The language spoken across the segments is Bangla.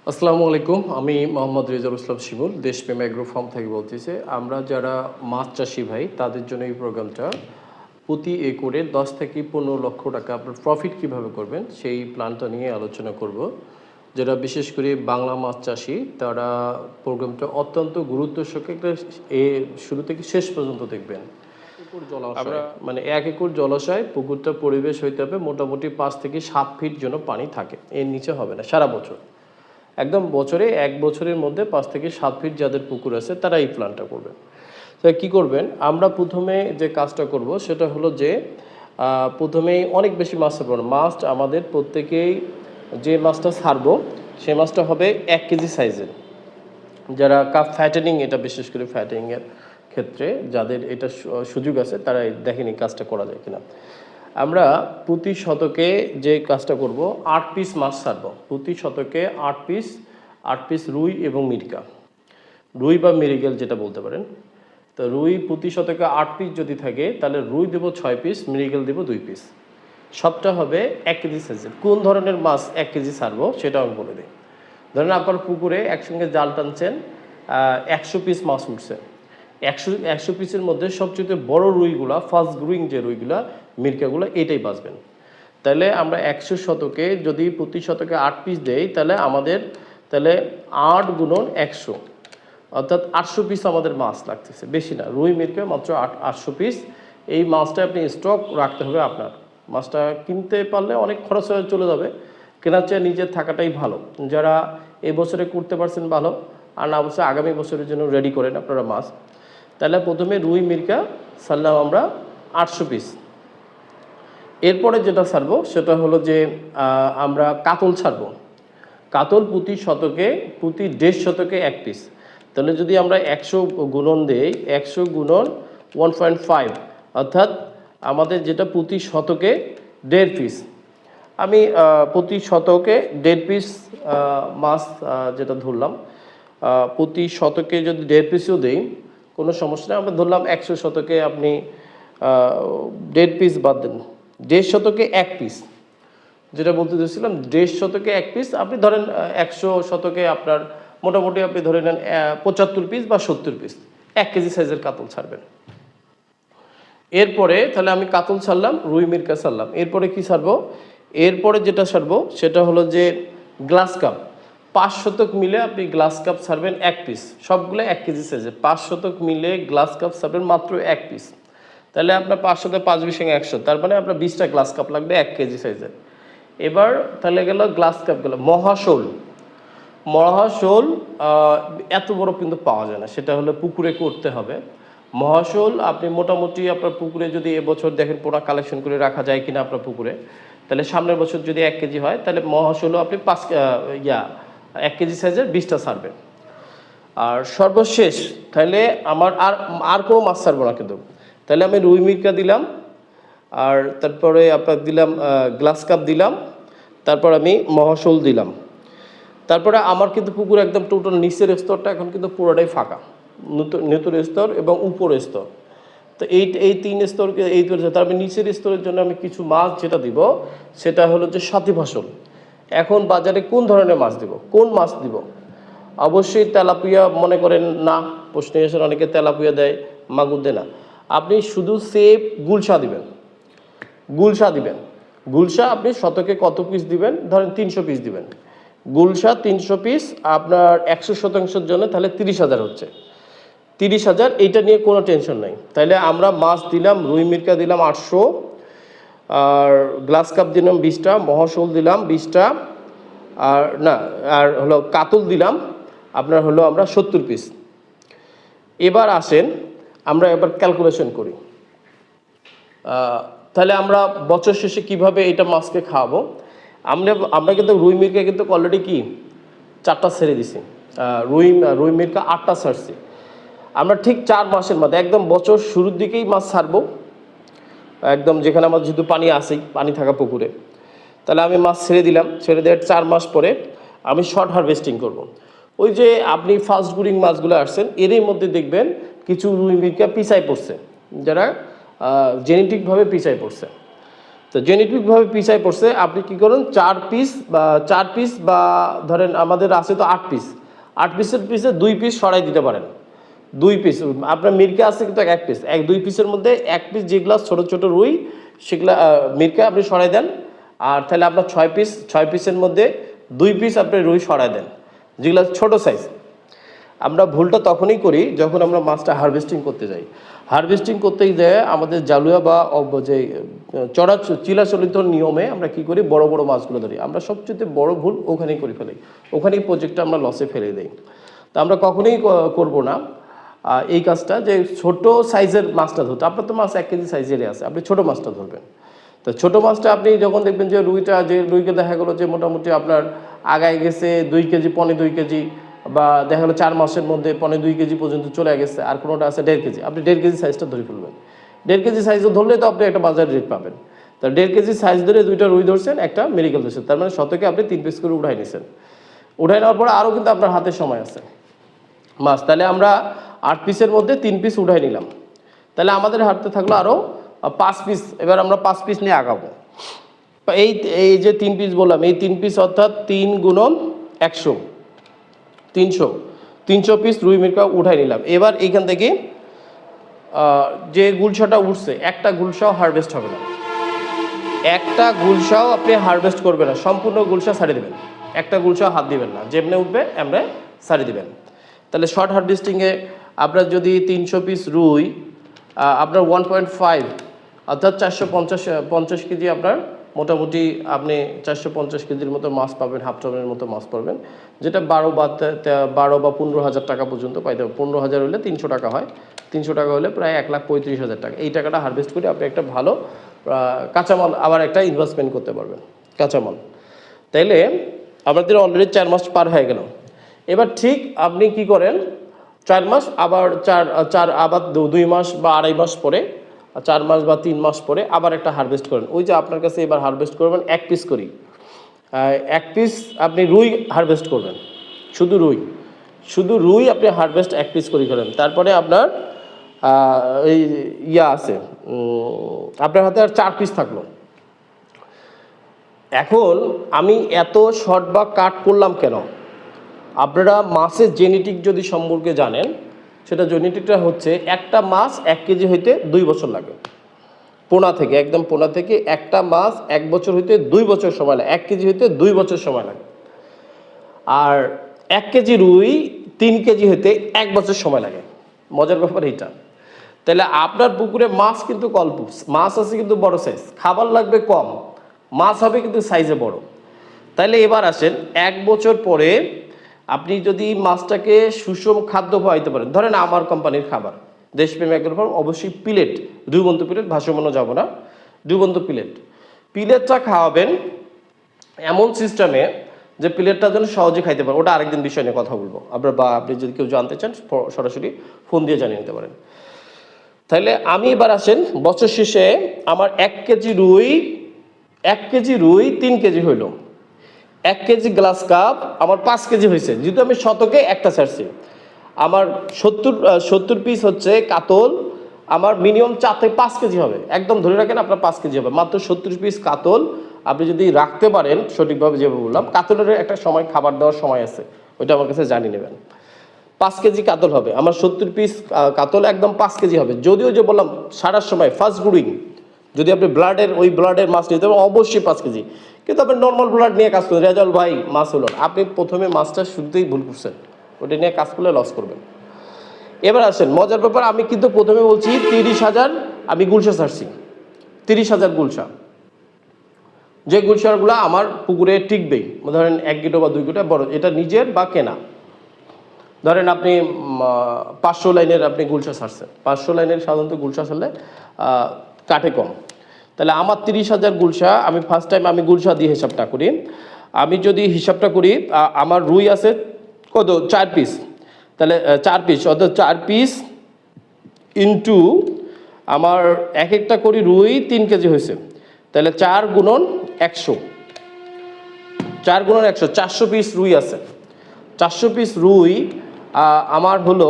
আসসালামু আলাইকুম। আমি মোহাম্মদ রেজাউল ইসলাম শিমুল, দেশপ্রেম এগ্রো ফার্ম থেকে বলতেছি। আমরা যারা মাছ চাষি ভাই তাদের জন্য এই প্রোগ্রামটা। প্রতি একরে 10 থেকে 15 লক্ষ টাকা আপনার প্রফিট কীভাবে করবেন সেই প্ল্যানটা নিয়ে আলোচনা করব। যারা বিশেষ করে বাংলা মাছ চাষি তারা প্রোগ্রামটা অত্যন্ত গুরুত্ব সহকারে শুরু থেকে শেষ পর্যন্ত দেখবেন। জলাশয় মানে 1 একর জলাশয় পুকুরটা পরিবেশ হইতে হবে মোটামুটি 5 থেকে 7 ফিট যেন পানি থাকে, এর নিচে হবে না সারা বছর। একদম বছরে 1 বছরের মধ্যে 5 থেকে 7 ফিট যাদের পুকুর আছে তারা এই প্ল্যানটা করবেন। তো কী করবেন, আমরা প্রথমে যে কাজটা করব সেটা হলো যে প্রথমেই অনেক বেশি মাছ ছাড়বো না। মাছ আমাদের প্রত্যেকেই যে মাছটা ছাড়বো সেই মাছটা হবে 1 কেজি সাইজের। যারা কাপ ফ্যাটেনিং, এটা বিশেষ করে ফ্যাটেনিংয়ের ক্ষেত্রে যাদের এটা সুযোগ আছে তারা দেখেনি কাজটা করা যায় কিনা। আমরা প্রতি শতকে যে কাজটা করব 8 পিস মাছ ছাড়বো। প্রতি শতকে 8 পিস রুই এবং মিরকা, রুই বা মৃগেল যেটা বলতে পারেন। তো রুই প্রতি শতকে 8 পিস যদি থাকে তাহলে রুই দেবো 6 পিস, মৃগেল দেবো 2 পিস। সবটা হবে 1 কেজি সাইজের। কোন ধরনের মাছ 1 কেজি ছাড়বো সেটাও আমি বলে দিই। ধরেন আপনার পুকুরে একসঙ্গে জাল টানছেন, 100 পিস মাছ উঠছে। 100 পিসের মধ্যে সবচেয়ে বড় রুইগুলা, ফার্স্ট গ্রুইং যে রুইগুলা, মিরকাগুলো, এটাই বাঁচবেন। তাহলে আমরা 100 শতকে যদি প্রতি শতকে 8 পিস দেই তাহলে আমাদের 8 গুণন 100 অর্থাৎ 800 পিস আমাদের মাছ লাগতেছে, বেশি না। রুই মিরকা মাত্র 800 পিস। এই মাছটা আপনি স্টক রাখতে হবে আপনার। মাছটা কিনতে পারলে অনেক খরচ হয়ে চলে যাবে, কেনার চেয়ে নিজের থাকাটাই ভালো। যারা এই বছরে করতে পারছেন ভালো, আর না বলছে আগামী বছরের জন্য রেডি করেন আপনারা মাছ। তাহলে প্রথমে রুই মিরকা ছাড়লাম আমরা 800 পিস। এরপরে যেটা ছাড়বো সেটা হলো যে আমরা কাতল ছাড়বো। কাতল প্রতি 1.5 শতকে 1 পিস। তাহলে যদি আমরা 100 গুণন দেই, 100 গুণন 1.5 অর্থাৎ আমাদের যেটা প্রতি শতকে 1.5 পিস। আমি প্রতি শতকে 1.5 পিস মাছ যেটা ধরলাম, প্রতি শতকে যদি 1.5 পিসও দেই কোনো সমস্যা নেই। আমরা ধরলাম 100 শতকে আপনি 1.5 পিস বাদ দেন, 1.5 শতকে 1 পিস যেটা বলতে চাইছিলাম, 1.5 শতকে 1 পিস। আপনি ধরেন 100 শতকে আপনার মোটামুটি আপনি ধরে নেন 75 পিস বা 70 পিস 1 কেজি সাইজের কাতল ছাড়বেন। এরপরে তাহলে আমি কাতল ছাড়লাম, রুই মিরকা ছাড়লাম। এরপরে কি ছাড়বো? এরপরে যেটা ছাড়বো সেটা হলো যে গ্লাস কাপ। 5 শতক মিলে আপনি গ্লাস কাপ ছাড়বেন 1 পিস, সবগুলো 1 কেজি সাইজের। 5 শতক মিলে গ্লাস কাপ ছাড়বেন মাত্র 1 পিস। তাহলে আপনার 5 শতক 5 বিশ 100, তার মানে আপনার 20টা গ্লাস কাপ লাগবে 1 কেজি সাইজের। এবার তাহলে গেল গ্লাস কাপ গেল। মহাশোল এত বড় কিন্তু পাওয়া যায় না, সেটা হলে পুকুরে করতে হবে। মহাশোল আপনি মোটামুটি আপনার পুকুরে যদি এবছর দেখেন পোনা কালেকশন করে রাখা যায় কিনা আপনার পুকুরে, তাহলে সামনের বছর যদি 1 কেজি হয় তাহলে মহাশোলও আপনি 1 কেজি সাইজের 20টা ছাড়বেন। আর সর্বশেষ তাহলে আমার আর কোনো মাছ ছাড়বো না কিন্তু। তাহলে আমি রুই মিরকা দিলাম, আর তারপরে আপনার দিলাম গ্লাস কাপ দিলাম, তারপর আমি মহাশোল দিলাম। তারপরে আমার কিন্তু পুকুর একদম টোটাল নিচের স্তরটা এখন কিন্তু পুরোটাই ফাঁকা, নতুন স্তর এবং উপরের স্তর। তো এই 3 স্তরকে তারপরে নিচের স্তরের জন্য আমি কিছু মাছ যেটা দিব সেটা হলো যে সাথী ফসল। এখন বাজারে কোন ধরনের মাছ দিব, কোন মাছ দিব? অবশ্যই তেলাপিয়া মনে করেন না, প্রশ্নে এসে অনেকে তেলাপিয়া দেয়, মাগুর দেয় না। আপনি শুধু সেফ গুলশা দিবেন। গুলশা আপনি শতকে কত পিস দিবেন? ধরেন 300 পিস দিবেন। গুলশা 300 পিস আপনার 100% জন্য তাহলে 30,000 হচ্ছে। 30,000, এইটা নিয়ে কোনো টেনশন নাই। তাহলে আমরা মাছ দিলাম, রুই মিরকা দিলাম 800, আর গ্লাস কাপ দিলাম 20টা, মহাশোল দিলাম 20টা, আর হলো কাতল দিলাম আপনার হলো আমরা 70 পিস। এবার আসেন আমরা এবার ক্যালকুলেশন করি। তাহলে আমরা বছর শেষে কিভাবে এটা মাছকে খাওয়াবো। আমরা কিন্তু রুই মিরকা কিন্তু অলরেডি কি 4টা ছেড়ে দিছি, রুই মিরকা 8টা ছাড়ছি। আমরা ঠিক 4 মাসের মধ্যে একদম বছর শুরুর দিকেই মাছ ছাড়বো, একদম যেখানে আমার যেহেতু পানি আসেই, পানি থাকা পুকুরে। তাহলে আমি মাছ ছেড়ে দিলাম, ছেড়ে দেওয়ার 4 মাস পরে আমি শর্ট হারভেস্টিং করব। ওই যে আপনি ফাস্ট গ্রোয়িং মাছগুলো আসছেন এরই মধ্যে দেখবেন কিছু রুই মিরকা পিছায় পড়ছে, যারা জেনেটিকভাবে পিছায় পড়ছে। তো জেনেটিকভাবে পিছায় পড়ছে, আপনি কি করুন 4 পিস বা ধরেন আমাদের আছে তো 8 পিস, 8 পিসের পিসে 2 পিস সরাই দিতে পারেন। 2 পিস আপনার মিরকা আছে কিন্তু 1 পিস, 2 পিসের মধ্যে 1 পিস যেগুলো ছোট ছোট রুই সেগুলা মিরকা আপনি সরাই দেন। আর তাহলে আপনার 6 পিস, 6 পিসের মধ্যে 2 পিস আপনি রুই সরাই দেন যেগুলো ছোট সাইজ। আমরা ভুলটা তখনই করি যখন আমরা মাছটা হারভেস্টিং করতে যাই। হারভেস্টিং করতে গিয়ে আমাদের জালুয়া বা যে চিলাচলিত নিয়মে আমরা কি করি, বড় বড় মাছগুলো ধরি। আমরা সবচেয়ে বড় ভুল ওখানেই করে ফেলি, ওখানেই প্রজেক্টটা আমরা লসে ফেলে দিই। তো আমরা কখনোই করব না এই কাজটা, যে ছোট সাইজের মাছটা ধরতে। আপনার তো মাছ 1 কেজি সাইজেরই আছে, আপনি ছোট মাছটা ধরবেন। তো ছোট মাছটা আপনি যখন দেখবেন যে রুইকে দেখা গেলো যে মোটামুটি আপনার আগায় গেছে 2 কেজি, 2.5 কেজি, বা দেখা গেলো 4 মাসের মধ্যে 2.5 কেজি পর্যন্ত চলে গেছে, আর কোনোটা আছে 1.5 কেজি, আপনি 1.5 কেজি সাইজটা ধরে ফেলবেন। 1.5 কেজি সাইজও ধরলে তো আপনি একটা বাজার রেট পাবেন। তা 1.5 কেজি সাইজ ধরে 2টা রুই ধরছেন, একটা মেডিকেল ধরছেন, তার মানে শতকে আপনি 3 পিস করে উঠাই নিয়েছেন। উঠাই নেওয়ার পরে আরও কিন্তু আপনার হাতে সময় আছে মাছ। তাহলে আমরা 8 পিসের মধ্যে 3 পিস উঠাই নিলাম, তাহলে আমাদের হাতে থাকলো আরও 5 পিস। এবার আমরা 5 পিস নিয়ে আগাবো। এই এই যে 3 পিস বললাম, এই 3 পিস অর্থাৎ 3 গুণন 100, 300 পিস রুই মিরকা উঠাই নিলাম। এবার এইখান থেকে যে গুলশাটা উঠছে, একটা গুলশাও হারভেস্ট হবে না, একটা গুলশাও আপনি হারভেস্ট করবেন না, সম্পূর্ণ গুলশা ছাড়ি দেবেন। একটা গুলশাও হাত দিবেন না, যেমনি উঠবে এমনি ছাড়ি দিবেন। তাহলে শর্ট হারভেস্টিংয়ে আপনার যদি 300 পিস রুই আপনার 1.5 অর্থাৎ 450 কেজি, আপনার মোটামুটি আপনি 450 কেজির মতো মাছ পাবেন, হাফ টনের মতো মাছ পাবেন, যেটা 12 বা 15,000 টাকা পর্যন্ত পাইতে হবে। 15,000 হলে 300 টাকা হয়, 300 টাকা হলে প্রায় 1,35,000 টাকা। এই টাকাটা হারভেস্ট করে আপনি একটা ভালো কাঁচামাল আবার একটা ইনভেস্টমেন্ট করতে পারবেন, কাঁচামাল। তাইলে আমাদের অলরেডি 4 মাস পার হয়ে গেল। এবার ঠিক আপনি কি করেন, 4 মাস আবার 2 মাস বা 2.5 মাস পরে, 4 মাস বা 3 মাস পরে আবার একটা হারভেস্ট করেন। ওই যে আপনার কাছে এবার হারভেস্ট করবেন 1 পিস করি, 1 পিস আপনি রুই হারভেস্ট করবেন, শুধু রুই আপনি হারভেস্ট 1 পিস করেন। তারপরে আপনার এই আছে, আপনার হাতে আর 4 পিস থাকলো। এখন আমি এত শর্ট বা কাট করলাম কেন? আপনারা মাছের জেনেটিক যদি সম্পর্কে জানেন, সেটা জেনেটিকটা হচ্ছে একটা মাছ 1 কেজি হইতে 2 বছর লাগে। একদম পোনা থেকে একটা মাছ 1 বছর হইতে 2 বছর সময় লাগে, 1 কেজি হইতে 2 বছর সময় লাগে। আর 1 কেজি রুই 3 কেজি হইতে 1 বছর সময় লাগে। মজার ব্যাপার এইটা। তাহলে আপনার পুকুরে মাছ কিন্তু অল্প, মাছ আছে কিন্তু বড় সাইজ, খাবার লাগবে কম, মাছ হবে কিন্তু সাইজে বড়। তাহলে এবার আসেন, 1 বছর পরে আপনি যদি মাছটাকে সুষম খাদ্য খাওয়াইতে পারেন, ধরেন আমার কোম্পানির খাবার দেশপ্রেম এগ্রো ফার্ম, অবশ্যই পিলেট, ডুবন্ত পিলেট, ভাসমানও যাব না, ডুবন্ত পিলেটটা খাওয়াবেন এমন সিস্টেমে যে প্লেটটা যেন সহজে খাইতে পারে। ওটা আরেকদিন বিষয় নিয়ে কথা বলবো আপনার, বা আপনি যদি কেউ জানতে চান সরাসরি ফোন দিয়ে জানিয়ে নিতে পারেন। তাহলে আমি এবার আসেন, বছর শেষে আমার 1 কেজি রুই 3 কেজি হইল, 1 কেজি গ্লাস কাপ আমার 5 কেজি হয়েছে, যেহেতু আমি শতকে একটা ছাড়ছি। আমার 70 পিস হচ্ছে কাতল, আমার মিনিমাম 4 থেকে 5 কেজি হবে, একদম ধরে রাখেন আপনার 5 কেজি হবে। মাত্র 70 পিস কাতল আপনি যদি রাখতে পারেন সঠিকভাবে, যেভাবে বললাম, কাতলের একটা সময় খাবার দেওয়ার সময় আছে, ওইটা আমার কাছে জানিয়ে নেবেন। 5 কেজি কাতল হবে আমার, 70 পিস কাতল একদম 5 কেজি হবে। যদিও যে বললাম সারার সময় ফার্স্ট ব্রুডিং, যদি আপনি ব্লাডের মাছ নিতে পারেন অবশ্যই 5 কেজি। কিন্তু আপনি নর্মাল ব্লাড নিয়ে কাজ করেন, রেজাল্ট ভাই মাছ হলো না, আপনি প্রথমে মাছটা শুরুতেই ভুল করছেন, ওটা নিয়ে কাজ করলে লস করবেন। এবার আসেন মজার ব্যাপার, আমি কিন্তু প্রথমে বলছি 30,000 আমি গুলশা ছাড়ছি, 30,000 গুলশা, যে গুলশাগুলো আমার পুকুরে টিকবেই, ধরেন 1 গিটো বা 2 গিটো বড়, এটা নিজের বা কেনা। ধরেন আপনি 500 লাইনের আপনি গুলশা ছাড়ছেন, 500 লাইনের সাধারণত গুলশা ছাড়লে কাটে কম। তাহলে আমার 30,000 গুলশা, আমি ফার্স্ট টাইম আমি গুলশা দিয়ে হিসাবটা করি। আমি যদি হিসাবটা করি, আমার রুই আছে কত 4 পিস, তাহলে 4 পিস অর্থাৎ 4 পিস ইন্টু আমার এক একটা করি রুই 3 কেজি হয়েছে, তাহলে 4 গুণন 100, 400 পিস রুই আছে। 400 পিস রুই আমার হলো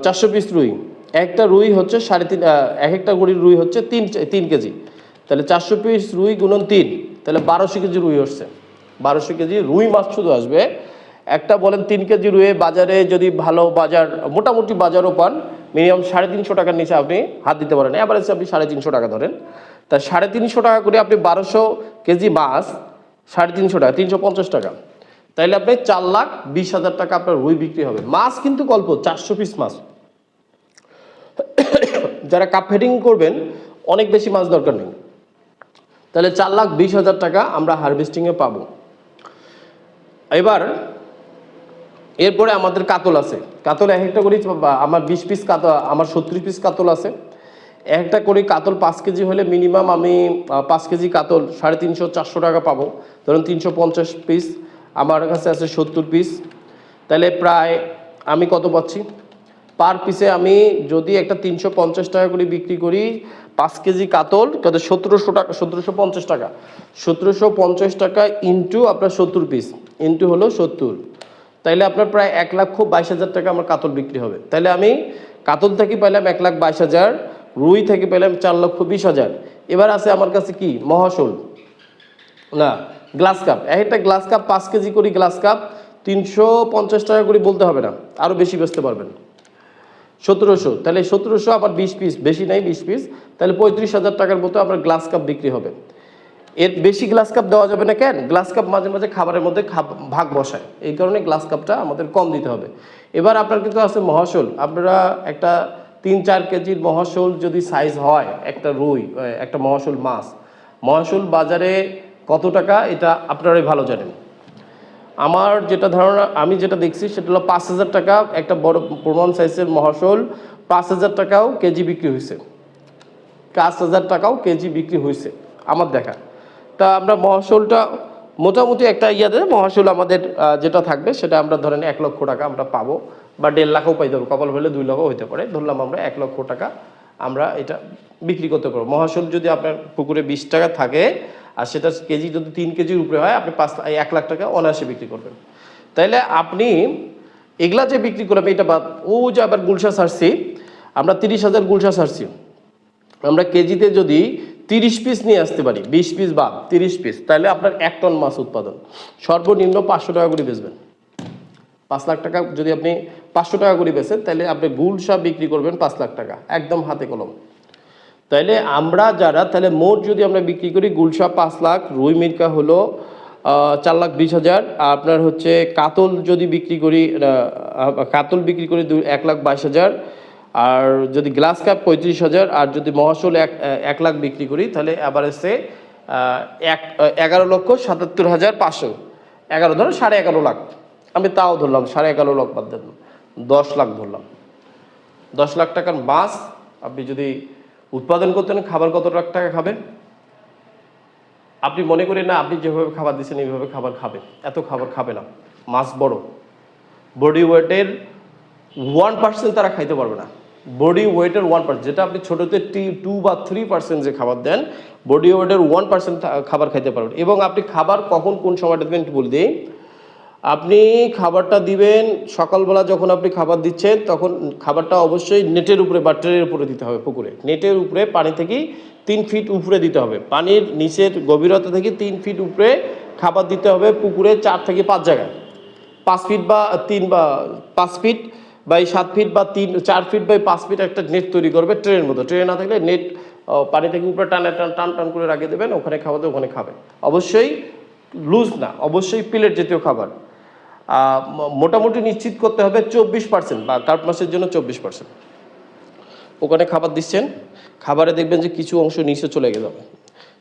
400 পিস রুই, একটা রুই হচ্ছে 3.5, এক একটা গড়ির রুই হচ্ছে 3 কেজি, তাহলে 400 পিস রুই গুণন 3, তাহলে 1200 কেজি রুই আসছে। 1200 কেজি রুই মাছ শুধু আসবে। একটা বলেন 3 কেজি রুই বাজারে যদি ভালো বাজার, মোটামুটি বাজারও পান, মিনিমাম 350 টাকার নিচে আপনি হাত দিতে পারেন। এভারেজ আপনি 350 টাকা ধরেন। তা 350 টাকা করে আপনি 1200 কেজি মাছ, 350 টাকা, 350 টাকা, তাইলে আপনি 4,20,000 টাকা আপনার রুই বিক্রি হবে। মাছ কিন্তু অল্প, 400 পিস মাছ। যারা কাপ ফিটিং করবেন অনেক বেশি মাছ দরকার নেই। তাহলে 4,20,000 টাকা আমরা হারভেস্টিংয়ে পাবো। এবার এরপরে আমাদের কাতল আছে। কাতল এক একটা করে আমার 20 পিস কাতল, আমার 70 পিস কাতল আছে। একটা করে কাতল 5 কেজি হলে মিনিমাম আমি 5 কেজি কাতল 350-400 টাকা পাবো। ধরুন 350 পিস, আমার কাছে আছে 70 পিস, তাহলে প্রায় আমি কত পাচ্ছি পার পিসে? আমি যদি একটা 350 টাকা করে বিক্রি করি, 5 কেজি কাতল কত? 1700 টাকা, 1750 টাকা। 1750 টাকা ইন্টু আপনার 70 পিস, ইন্টু হলো 70, তাইলে আপনার প্রায় 1,22,000 টাকা আমার কাতল বিক্রি হবে। তাহলে আমি কাতল থেকে পেলাম 1,22,000, রুই থেকে পেলাম 4,20,000। এবার আছে আমার কাছে কি? মহাশোল, না গ্লাস কাপ। একটা গ্লাস কাপ 5 কেজি করে গ্লাস কাপ 350 টাকা করে বলতে হবে না, আরও বেশি বেচতে পারবেন। 1700, তাহলে 1700 আবার 20 পিস, বেশি নাই 20 পিস, তাহলে 35,000 টাকার মতো আপনার গ্লাস কাপ বিক্রি হবে। এর বেশি গ্লাস কাপ দেওয়া যাবে না। কেন? গ্লাস কাপ মাঝে মাঝে খাবারের মধ্যে ভাগ বসায়, এই কারণে গ্লাস কাপটা আমাদের কম দিতে হবে। এবার আপনার কিন্তু আছে মহাশোল। আপনারা একটা 3-4 কেজির মহাশোল যদি সাইজ হয়, একটা রুই, একটা মহাশোল মাছ, মহাশোল বাজারে কত টাকা এটা আপনারাই ভালো জানেন। আমার যেটা ধারণা, আমি যেটা দেখছি সেটা হলো 5,000 টাকা একটা বড় প্রমাণ সাইজের মহাশোল, 5,000 টাকাও কেজি বিক্রি হয়েছে, 5,000 টাকাও কেজি বিক্রি হয়েছে আমার দেখা। তা আমরা মহাশোলটা মোটামুটি একটা ইয়াতে মহাশোল আমাদের যেটা থাকবে সেটা আমরা ধরেন 1 লক্ষ টাকা আমরা পাবো, বা 1.5 লাখও পাইতে পারবো, কপাল হলে 2 লাখও হইতে পারে। ধরলাম আমরা 1 লক্ষ টাকা আমরা এটা বিক্রি করতে পারবো। মহাশোল যদি আপনার পুকুরে 20 টাকা থাকে আর সেটা কেজি যদি 3 কেজির উপরে হয়, আপনি 1 লাখ টাকা অনায়াসে বিক্রি করবেন। তাইলে আপনি এগুলা যে বিক্রি করবেন এটা বাদ, ও যে আবার গুলশা ছাড়ছি আমরা 30,000 গুলশা ছাড়ছি, আমরা কেজিতে যদি 30 পিস নিয়ে আসতে পারি, 20 পিস বাদ 30 পিস, তাহলে আপনার 1 টন মাছ উৎপাদন। সর্বনিম্ন 500 টাকা করে বেচবেন। 5 লাখ টাকা যদি আপনি 500 টাকা করে বেচেন, তাহলে আপনি গুলশা বিক্রি করবেন 5 লাখ টাকা, একদম হাতে কলম। তাইলে আমরা যারা, তাহলে মোট যদি আমরা বিক্রি করি গুলশা 5 লাখ, রুই মিরকা হলো 4,20,000, আপনার হচ্ছে কাতল যদি বিক্রি করি, কাতল বিক্রি করি 1,22,000, আর যদি গ্লাস কাপ 35,000, আর যদি মহাশোল 1 লাখ বিক্রি করি, তাহলে আবার এসে 11,77,500, 11 ধরো 11.5 লাখ, আমি তাও ধরলাম 11.5 লাখ বাদ দেন, 10 লাখ ধরলাম। 10 লাখ টাকার মাছ আপনি যদি উৎপাদন করতেন, খাবার কত লাখ টাকা খাবেন? আপনি মনে করেন না আপনি যেভাবে খাবার দিচ্ছেন এইভাবে খাবার খাবে? এত খাবার খাবে না। মাছ বড়, বডি ওয়েটের 1% তারা খাইতে পারবে না। বডি ওয়েটের 1%, যেটা আপনি ছোটোতে 2 বা 3% যে খাবার দেন, বডি ওয়েটের 1% খাবার খাইতে পারবেন। এবং আপনি খাবার কখন কোন সময়টা দেবেন একটু বলে দিই। আপনি খাবারটা দিবেন সকালবেলা, যখন আপনি খাবার দিচ্ছেন তখন খাবারটা অবশ্যই নেটের উপরে বা ট্রের উপরে দিতে হবে। পুকুরে নেটের উপরে পানি থেকে 3 ফিট উপরে দিতে হবে, পানির নিচের গভীরতা থেকে 3 ফিট উপরে খাবার দিতে হবে। পুকুরে 4 থেকে 5 জায়গায়, 5 ফিট বা 3 বা 5 ফিট বাই 7 ফিট বা 4 ফিট বাই 5 ফিট একটা নেট তৈরি করবে ট্রেনের মতো। ট্রেন না থাকলে নেট পানি থেকে উপরে টান করে রাখিয়ে দেবেন, ওখানে খাওয়াতে ওখানে খাবে। অবশ্যই লুজ না, অবশ্যই প্লেট জাতীয় খাবার। মোটামুটি নিশ্চিত করতে হবে 24% বা কার্প মাছের জন্য 24% ওখানে খাবার দিচ্ছেন। খাবারে দেখবেন যে কিছু অংশ নিচে চলে যাবে,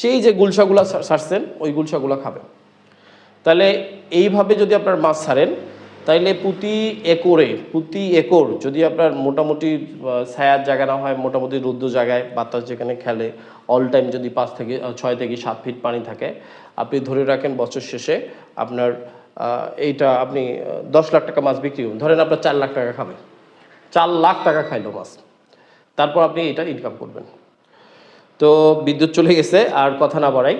সেই যে গুলশাগুলা ছাড়ছেন ওই গুলশাগুলা খাবে। তাহলে এইভাবে যদি আপনার মাছ ছাড়েন, তাইলে প্রতি একর যদি আপনার মোটামুটি ছায়ার জায়গা না হয়, মোটামুটি রৌদ্র জায়গায় বাতাস যেখানে খেলে, অল টাইম যদি 6 থেকে 7 ফিট পানি থাকে, আপনি ধরে রাখেন বছর শেষে আপনার এইটা আপনি 10 লাখ টাকা মাছ বিক্রি করুন। ধরেন আপনার 4 লাখ টাকা খাবে, 4 লাখ টাকা খাইলো মাছ, তারপর আপনি এটা ইনকাম করবেন। তো বিদ্যুৎ চলে গেছে, আর কথা না বাড়াই।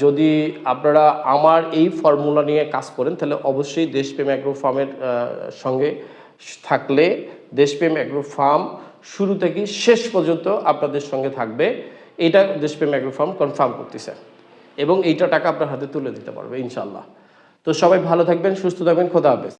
যদি আপনারা আমার এই ফর্মুলা নিয়ে কাজ করেন, তাহলে অবশ্যই দেশপ্রেম অ্যাগ্রো ফার্মের সঙ্গে থাকলে দেশপ্রেম অ্যাগ্রো ফার্ম শুরু থেকে শেষ পর্যন্ত আপনাদের সঙ্গে থাকবে। এটা দেশপ্রেম অ্যাগ্রো ফার্ম কনফার্ম করতেছে এবং এইটা টাকা আপনার হাতে তুলে দিতে পারবে ইনশাল্লাহ। তো সবাই ভালো থাকবেন, সুস্থ থাকবেন, খোদা হাফেজ।